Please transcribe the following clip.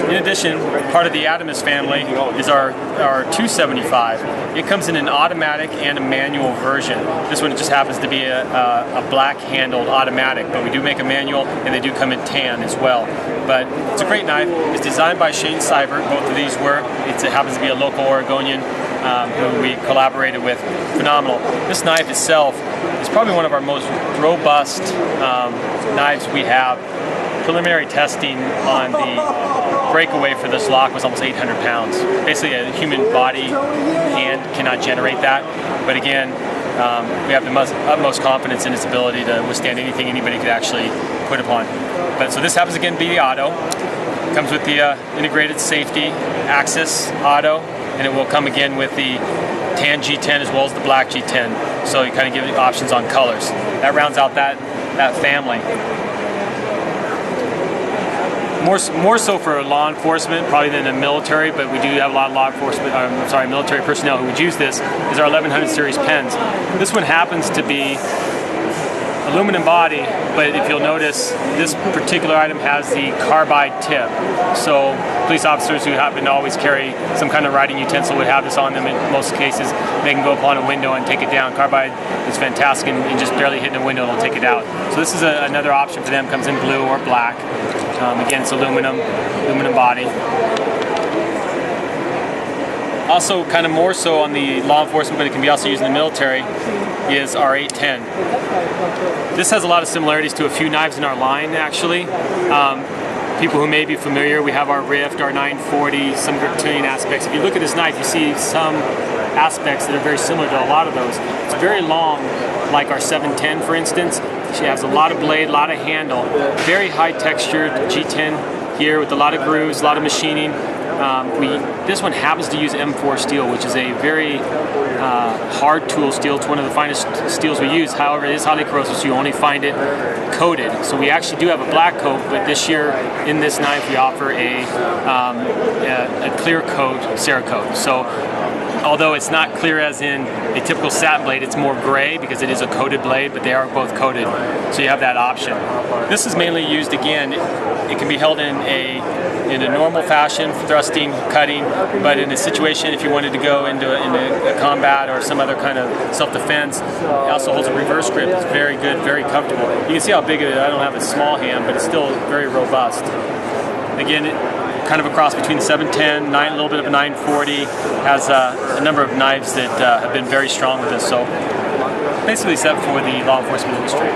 In addition, part of the Adamus family is our 275. It comes in an automatic and a manual version. This one just happens to be a black-handled automatic, but we do make a manual, and they do come in tan as well. But it's a great knife. It's designed by Shane Seibert. Both of these were. It happens to be a local Oregonian who we collaborated with. Phenomenal. This knife itself is probably one of our most robust knives we have. Preliminary testing on the breakaway for this lock was almost 800 pounds. Basically, a human body hand cannot generate that. But again, we have the utmost confidence in its ability to withstand anything anybody could actually put upon. But so this happens again to be the auto. It comes with the integrated safety axis auto, and it will come again with the tan G10 as well as the black G10. So you kind of give it options on colors. That rounds out that family. More so for law enforcement probably than the military, but we do have a lot of law enforcement, military personnel who would use this, is our 1100 series pens. This one happens to be aluminum body, but if you'll notice, this particular item has the carbide tip. So police officers who happen to always carry some kind of writing utensil would have this on them in most cases. They can go up on a window and take it down. Carbide is fantastic, and just barely hitting a window and it'll take it out. So this is another option for them. Comes in blue or black. Again, it's aluminum body. Also, kind of more so on the law enforcement, but it can be also used in the military, is our 810. This has a lot of similarities to a few knives in our line, actually. People who may be familiar, we have our Rift, our 940, some grip tuning aspects. If you look at this knife, you see some aspects that are very similar to a lot of those. It's very long, like our 710, for instance. She has a lot of blade, a lot of handle, very high textured G10 here with a lot of grooves, a lot of machining. This one happens to use M4 steel, which is a very hard tool steel. It's one of the finest steels we use. However, it is highly corrosive, so you only find it coated. So we actually do have a black coat, but this year in this knife we offer a clear coat Cerakote. So although it's not clear as in a typical satin blade, it's more gray because it is a coated blade, but they are both coated. So you have that option. This is mainly used, again, it can be held in a normal fashion, thrusting, cutting, but in a situation if you wanted to go into a combat or some other kind of self-defense, it also holds a reverse grip. It's very good, very comfortable. You can see how big it is. I don't have a small hand, but it's still very robust. Again, kind of a cross between the 710, a little bit of a 940, has a number of knives that have been very strong with us. So basically set for the law enforcement industry.